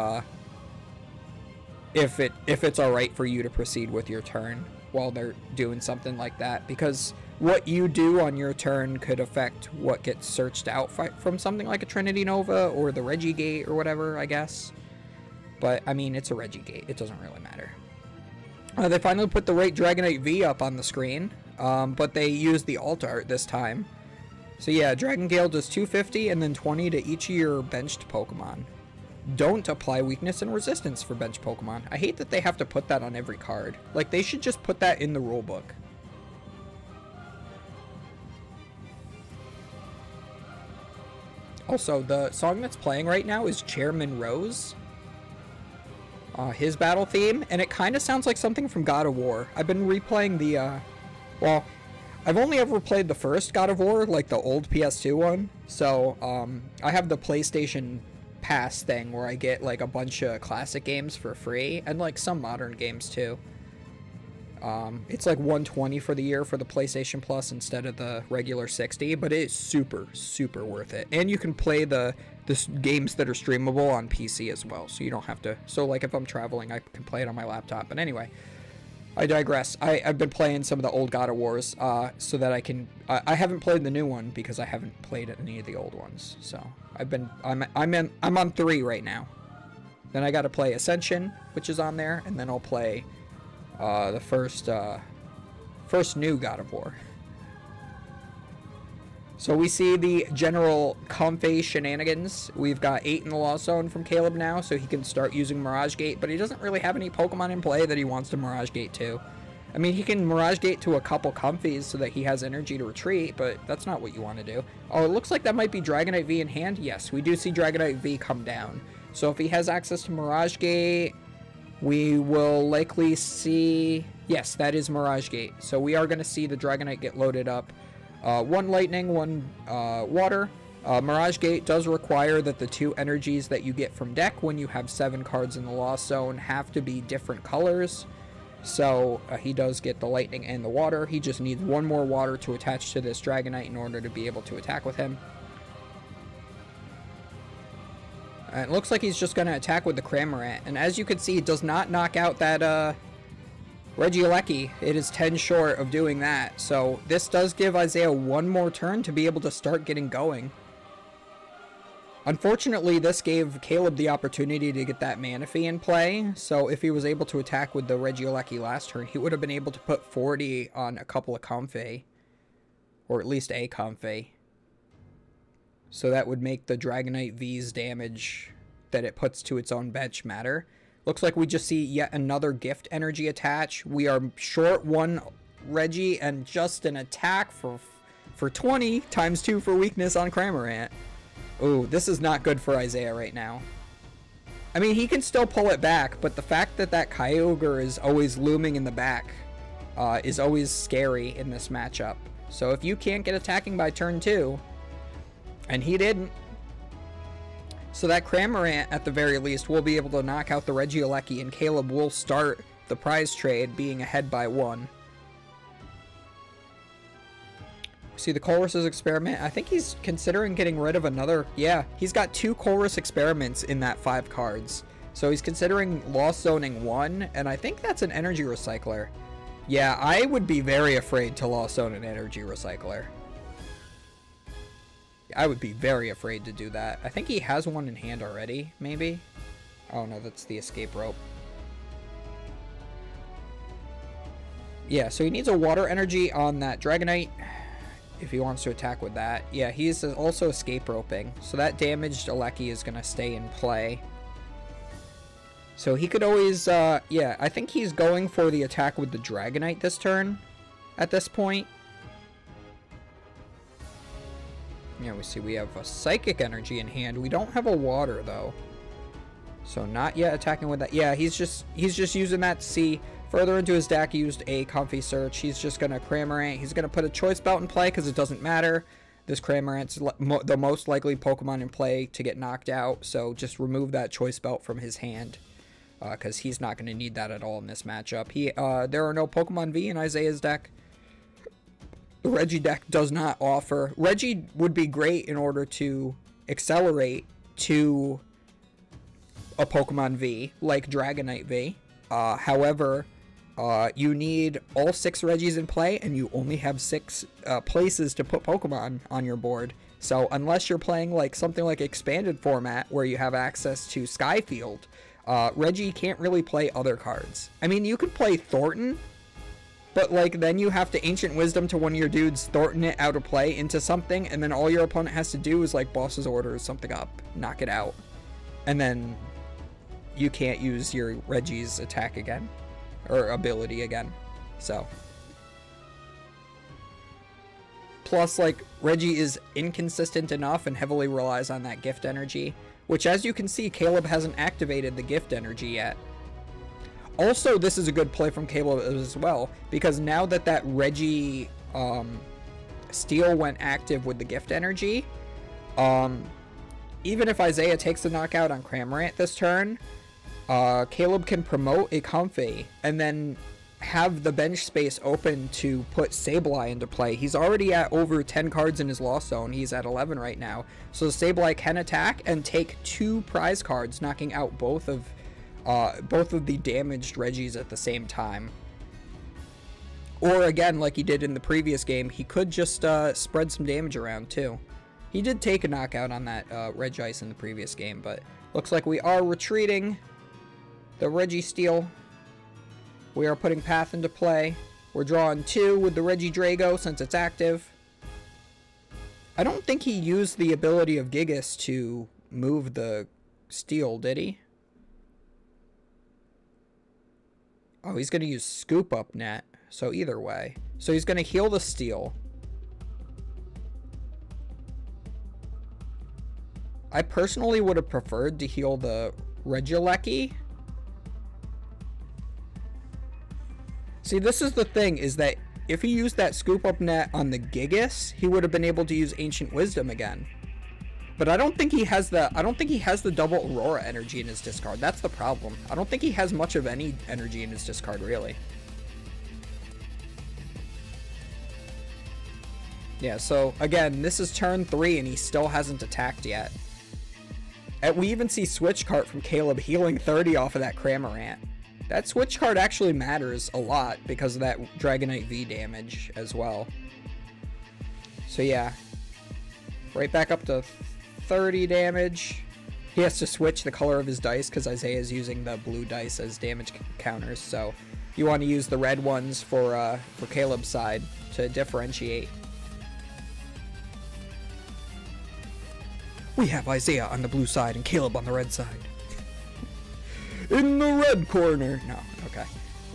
it's alright for you to proceed with your turn while they're doing something like that, because what you do on your turn could affect what gets searched out from something like a Trinity Nova or the Reggie Gate or whatever, I guess. But, I mean, it's a Reggie Gate. It doesn't really matter. They finally put the right Dragonite V up on the screen, but they used the alt art this time. So yeah, Dragon Gale does 250 and then 20 to each of your benched Pokemon. Don't apply weakness and resistance for benched Pokemon. I hate that they have to put that on every card. Like, they should just put that in the rulebook. Also, the song that's playing right now is Chairman Rose. His battle theme, and it kind of sounds like something from God of War. I've been replaying the, well, I've only ever played the first God of War, like the old PS2 one, so, I have the PlayStation Pass thing where I get, like, a bunch of classic games for free, and, like, some modern games, too. It's like $120 for the year for the PlayStation Plus instead of the regular $60, but it's super, super worth it. And you can play the games that are streamable on PC as well, so you don't have to. So like if I'm traveling, I can play it on my laptop. But anyway, I digress. I've been playing some of the old God of Wars, so that I can. I haven't played the new one because I haven't played any of the old ones. So I'm on 3 right now. Then I got to play Ascension, which is on there, and then I'll play the first new God of War. So we see the general Comfey shenanigans. We've got 8 in the Lost Zone from Caleb now, so he can start using Mirage Gate, but he doesn't really have any Pokemon in play that he wants to Mirage Gate to. I mean, he can Mirage Gate to a couple Comfeys so that he has energy to retreat, but that's not what you want to do. Oh, it looks like that might be Dragonite V in hand. Yes, we do see Dragonite V come down. So if he has access to Mirage Gate, we will likely see... Yes, that is Mirage Gate. So we are going to see the Dragonite get loaded up. 1 lightning, 1 water. Mirage Gate does require that the 2 energies that you get from deck when you have 7 cards in the Lost Zone have to be different colors. So he does get the lightning and the water. He just needs 1 more water to attach to this Dragonite in order to be able to attack with him. It looks like he's just going to attack with the Cramorant. And as you can see, it does not knock out that Regieleki. It is 10 short of doing that. So this does give Isaiah 1 more turn to be able to start getting going. Unfortunately, this gave Caleb the opportunity to get that Manaphy in play. So if he was able to attack with the Regieleki last turn, he would have been able to put 40 on a couple of Comfey. Or at least a Comfey. So that would make the Dragonite V's damage that it puts to its own bench matter. Looks like we just see yet another gift energy attach. We are short 1 Reggie and just an attack for 20 times 2 for weakness on Cramorant. Ooh, this is not good for Isaiah right now. I mean, he can still pull it back, but the fact that that Kyogre is always looming in the back is always scary in this matchup. So if you can't get attacking by turn 2, and he didn't, so that Cramorant, at the very least, will be able to knock out the Regieleki, and Caleb will start the prize trade being ahead by 1. See the Colress's experiment. I think he's considering getting rid of another. Yeah, he's got 2 Colress experiments in that 5 cards. So he's considering Lost Zoning 1, and I think that's an energy recycler. Yeah, I would be very afraid to Lost Zone an energy recycler. I would be very afraid to do that. I think he has one in hand already, maybe? Oh no, that's the escape rope. Yeah, so he needs a water energy on that Dragonite if he wants to attack with that. Yeah, he's also escape roping, so that damaged Aleki is going to stay in play. So he could always, yeah, I think he's going for the attack with the Dragonite this turn at this point. Yeah, we see we have a Psychic Energy in hand. We don't have a Water, though. So not yet attacking with that. Yeah, he's just using that to see further into his deck. He used a Comfey Search. He's just going to Cramorant. He's going to put a Choice Belt in play because it doesn't matter. This Cramorant's the most likely Pokemon in play to get knocked out. So just remove that Choice Belt from his hand because he's not going to need that at all in this matchup. There are no Pokemon V in Isaiah's deck. The Reggie deck does not offer. Reggie would be great in order to accelerate to a Pokemon V, like Dragonite V. However, you need all 6 Reggies in play, and you only have 6 places to put Pokemon on your board. So unless you're playing like something like expanded format, where you have access to Skyfield, Reggie can't really play other cards. I mean, you could play Thornton, but like then you have to Ancient Wisdom to one of your dudes, Thornton it out of play into something, and then all your opponent has to do is like Boss's Order or something up, knock it out, and then you can't use your Reggie's attack again, or ability again. So plus, like, Reggie is inconsistent enough and heavily relies on that gift energy, which, as you can see, Caleb hasn't activated the gift energy yet. Also, this is a good play from Caleb as well, because now that that Reggie Steel went active with the gift energy, even if Isaiah takes the knockout on Cramorant this turn, Caleb can promote a Comfey and then have the bench space open to put Sableye into play. He's already at over 10 cards in his Lost Zone. He's at 11 right now. So Sableye can attack and take 2 prize cards, knocking out both of the damaged Reggies at the same time. Or again, like he did in the previous game, he could just spread some damage around too. He did take a knockout on that Regis in the previous game, but looks like we are retreating the Registeel. We are putting Path into play. We're drawing 2 with the Regidrago since it's active. I don't think he used the ability of Gigas to move the Steel, did he? Oh, he's going to use Scoop Up Net. So either way. So he's going to heal the Steel. I personally would have preferred to heal the Regieleki. See, this is the thing, is that if he used that Scoop Up Net on the Gigas, he would have been able to use Ancient Wisdom again. But I don't think he has the double Aurora energy in his discard. That's the problem. I don't think he has much of any energy in his discard, really. Yeah, so again, this is turn 3 and he still hasn't attacked yet. And we even see Switch Cart from Caleb healing 30 off of that Cramorant. That Switch Cart actually matters a lot because of that Dragonite V damage as well. So yeah, right back up to 30 damage. He has to switch the color of his dice because Isaiah is using the blue dice as damage counters. So you want to use the red ones for Caleb's side to differentiate. We have Isaiah on the blue side and Caleb on the red side. In the red corner. No, okay.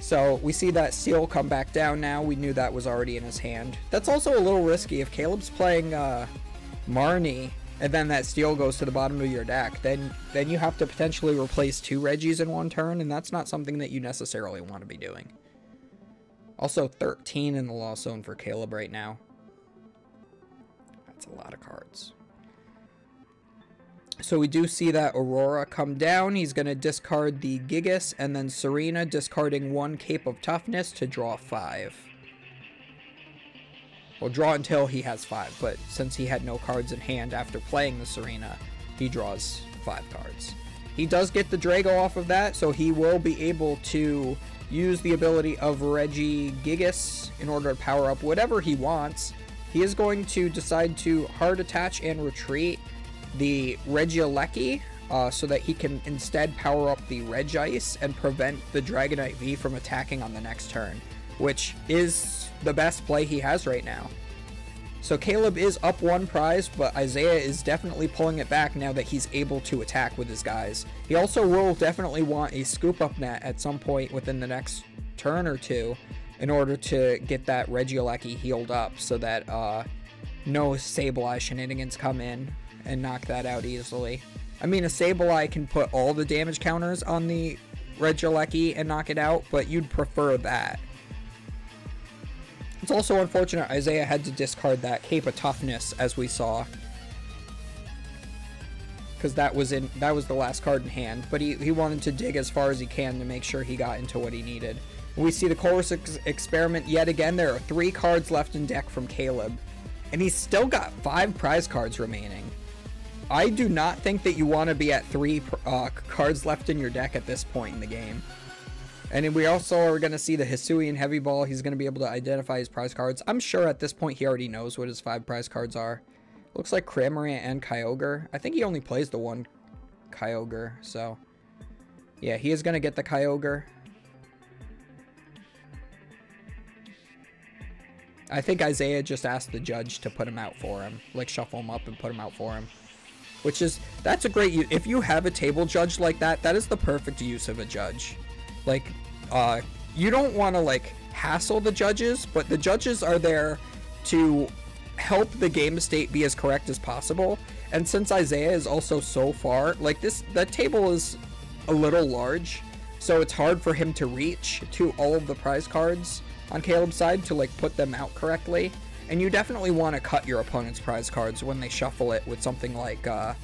So we see that Seal come back down now. We knew that was already in his hand. That's also a little risky. If Caleb's playing Marnie and then that Steel goes to the bottom of your deck, then you have to potentially replace 2 Regis in one turn, and that's not something that you necessarily want to be doing. Also 13 in the Lost Zone for Caleb right now. That's a lot of cards. So we do see that Aurora come down. He's going to discard the Gigas and then Serena, discarding 1 Cape of Toughness to draw 5. Well, draw until he has 5, but since he had no cards in hand after playing the Serena, he draws 5 cards. He does get the Drago off of that, so he will be able to use the ability of Regigigas in order to power up whatever he wants. He is going to decide to hard attach and retreat the Regieleki so that he can instead power up the Regis and prevent the Dragonite V from attacking on the next turn, which is the best play he has right now. So Caleb is up 1 prize, but Isaiah is definitely pulling it back now that he's able to attack with his guys. He also will definitely want a Scoop Up Net at some point within the next turn or 2 in order to get that Regieleki healed up so that no Sableye shenanigans come in and knock that out easily. I mean, a Sableye can put all the damage counters on the Regieleki and knock it out, but you'd prefer that. It's also unfortunate Isaiah had to discard that Cape of Toughness, as we saw, because that was the last card in hand, but he wanted to dig as far as he can to make sure he got into what he needed. We see the Chorus Experiment yet again. There are 3 cards left in deck from Caleb, and he's still got 5 prize cards remaining. I do not think that you want to be at 3 cards left in your deck at this point in the game. And we also are going to see the Hisuian Heavy Ball. He's going to be able to identify his prize cards. I'm sure at this point he already knows what his 5 prize cards are. Looks like Cramorant and Kyogre. I think he only plays the 1 Kyogre, so yeah, he is going to get the Kyogre. I think Isaiah just asked the judge to put him out for him, like shuffle him up and put him out for him. That's a great use. If you have a table judge like that, that is the perfect use of a judge. Like, you don't want to, like, hassle the judges, but the judges are there to help the game state be as correct as possible. And since Isaiah is also so far, like, that table is a little large, so it's hard for him to reach to all of the prize cards on Caleb's side to, like, put them out correctly. And you definitely want to cut your opponent's prize cards when they shuffle it with something like a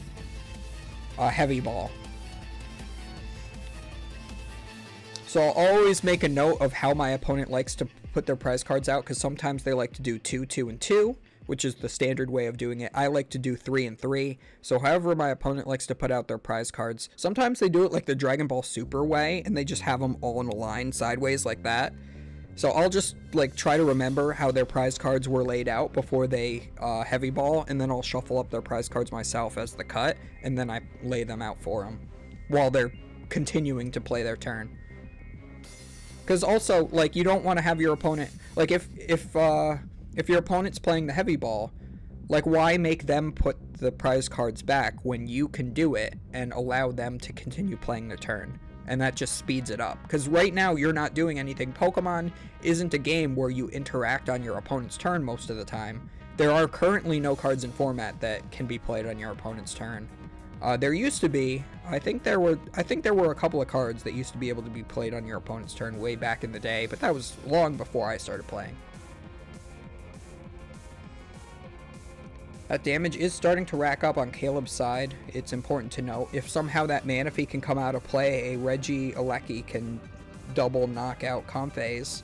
Heavy Ball. So I'll always make a note of how my opponent likes to put their prize cards out, because sometimes they like to do 2, 2, and 2, which is the standard way of doing it. I like to do 3 and 3. So however my opponent likes to put out their prize cards, sometimes they do it like the Dragon Ball Super way, and they just have them all in a line sideways like that. So I'll just like try to remember how their prize cards were laid out before they heavy ball, and then I'll shuffle up their prize cards myself as the cut, and then I lay them out for them while they're continuing to play their turn. Because also, like, you don't want to have your opponent, like, if your opponent's playing the heavy ball, like, why make them put the prize cards back when you can do it and allow them to continue playing their turn? And that just speeds it up. Because right now, you're not doing anything. Pokemon isn't a game where you interact on your opponent's turn most of the time. There are currently no cards in format that can be played on your opponent's turn. There used to be. I think there were a couple of cards that used to be able to be played on your opponent's turn way back in the day, but that was long before I started playing. That damage is starting to rack up on Caleb's side. It's important to note, if somehow that Manaphy can come out of play, a Regieleki can double knock out Comphase.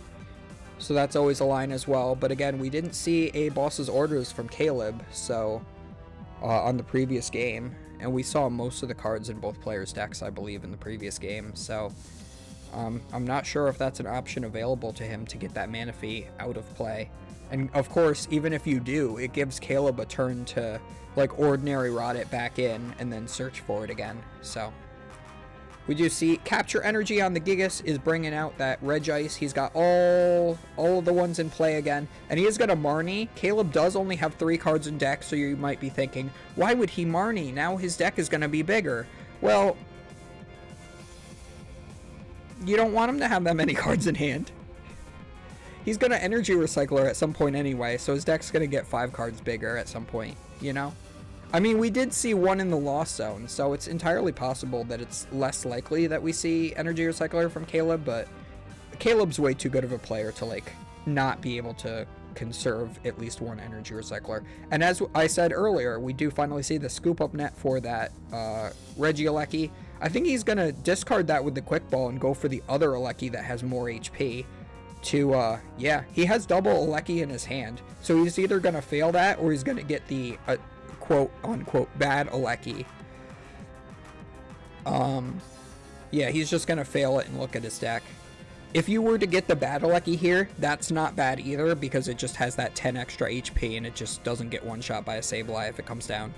So that's always a line as well. But again, we didn't see a Boss's Orders from Caleb on the previous game. And we saw most of the cards in both players' decks, I believe, in the previous game. So I'm not sure if that's an option available to him to get that Manaphy out of play. And of course, even if you do, it gives Caleb a turn to like Ordinary Rot it back in and then search for it again. So we do see Capture Energy on the Gigas is bringing out that Regis. He's got all of the ones in play again, and he is going to Marnie. Caleb does only have 3 cards in deck, so you might be thinking, why would he Marnie? Now his deck is going to be bigger. Well, you don't want him to have that many cards in hand. He's going to Energy Recycler at some point anyway, so his deck's going to get 5 cards bigger at some point, you know? I mean, we did see one in the Lost Zone, so it's entirely possible that it's less likely that we see Energy Recycler from Caleb, but Caleb's way too good of a player to, like, not be able to conserve at least one Energy Recycler. And as I said earlier, we do finally see the Scoop Up net for that Regieleki. I think he's going to discard that with the Quick Ball and go for the other Eleki that has more HP. Yeah, he has double Eleki in his hand, so he's either going to fail that or he's going to get the quote-unquote bad Eleki. Yeah, he's just going to fail it and look at his deck. If you were to get the bad Eleki here, that's not bad either, because it just has that 10 extra HP and it just doesn't get one-shot by a Sableye if it comes down.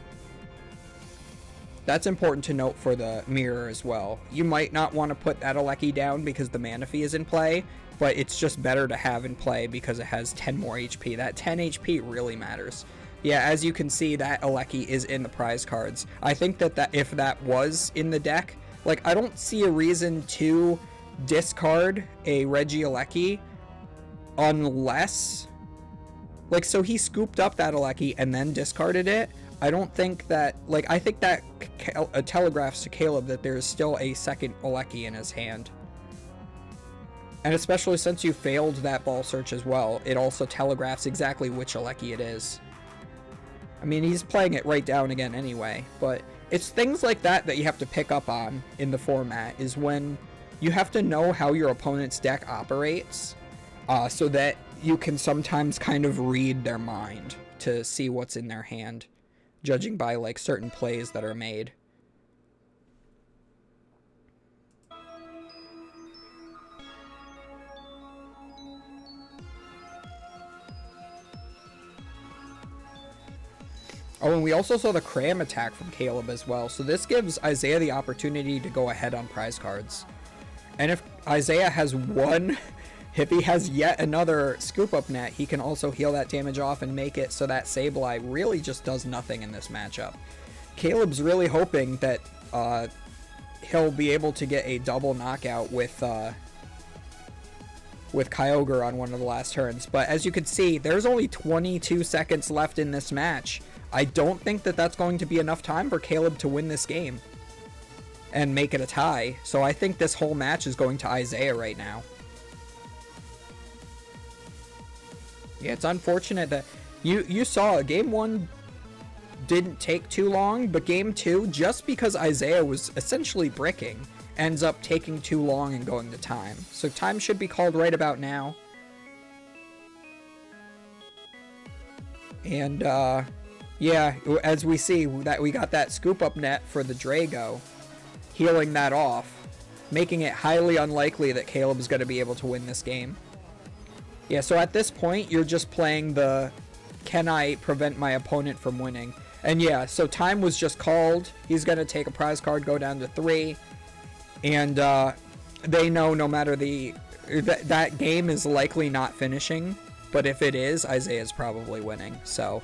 That's important to note for the mirror as well. You might not want to put that Eleki down because the Manaphy is in play, but it's just better to have in play because it has 10 more HP. That 10 HP really matters. Yeah, as you can see, that Eleki is in the prize cards. I think that if that was in the deck, like, I don't see a reason to discard a Regieleki unless, like, so he scooped up that Eleki and then discarded it. I don't think that, like, I think that telegraphs to Caleb that there is still a second Eleki in his hand. And especially since you failed that ball search as well, it also telegraphs exactly which Eleki it is. I mean, he's playing it right down again anyway, but it's things like that that you have to pick up on in the format, is when you have to know how your opponent's deck operates, so that you can sometimes kind of read their mind to see what's in their hand, judging by, like, certain plays that are made. Oh, and we also saw the Cram attack from Caleb as well, so this gives Isaiah the opportunity to go ahead on prize cards. And if Isaiah has one, if he has yet another Scoop Up net, he can also heal that damage off and make it so that Sableye really just does nothing in this matchup. Caleb's really hoping that he'll be able to get a double knockout with Kyogre on one of the last turns, but as you can see, there's only 22 seconds left in this match. I don't think that that's going to be enough time for Caleb to win this game and make it a tie, so I think this whole match is going to Isaiah right now. Yeah, it's unfortunate that you saw game 1 didn't take too long, but game 2, just because Isaiah was essentially bricking, ends up taking too long and going to time. So time should be called right about now. And yeah, as we see that we got that Scoop Up net for the Drago, healing that off, making it highly unlikely that Caleb's going to be able to win this game. Yeah, so at this point, you're just playing the, can I prevent my opponent from winning? And yeah, so time was just called. He's going to take a prize card, go down to 3. And they know no matter that game is likely not finishing. But if it is, Isaiah's probably winning. So,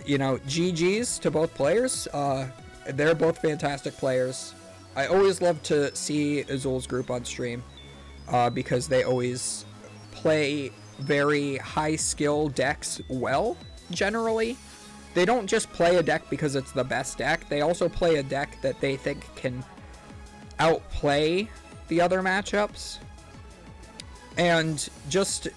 you know, GG's to both players. They're both fantastic players. I always love to see Azul's group on stream because they always play very high skill decks well, generally. They don't just play a deck because it's the best deck. They also play a deck that they think can outplay the other matchups. And just,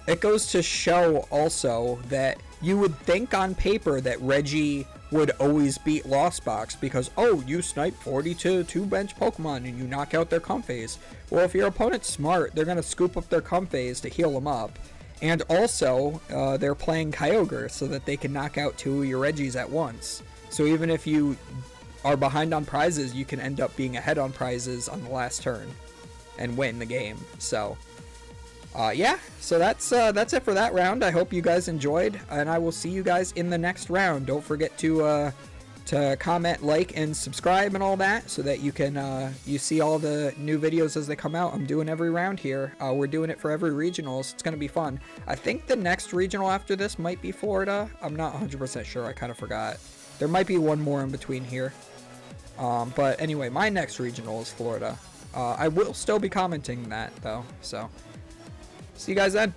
it goes to show also that you would think on paper that Reggie would always beat Lost Box because, oh, you snipe 40 to 2 bench Pokemon and you knock out their Comphase. Well, if your opponent's smart, they're going to scoop up their Comphase to heal them up. And also, they're playing Kyogre so that they can knock out 2 of your Reggies at once. So even if you are behind on prizes, you can end up being ahead on prizes on the last turn and win the game. So, yeah, so that's it for that round. I hope you guys enjoyed, and I will see you guys in the next round. Don't forget to comment, like, and subscribe and all that so that you can you see all the new videos as they come out. I'm doing every round here. We're doing it for every regionals. It's gonna be fun. I think the next regional after this might be Florida. I'm not 100% sure. I kind of forgot. There might be one more in between here. But anyway, my next regional is Florida. I will still be commenting that though. So see you guys then.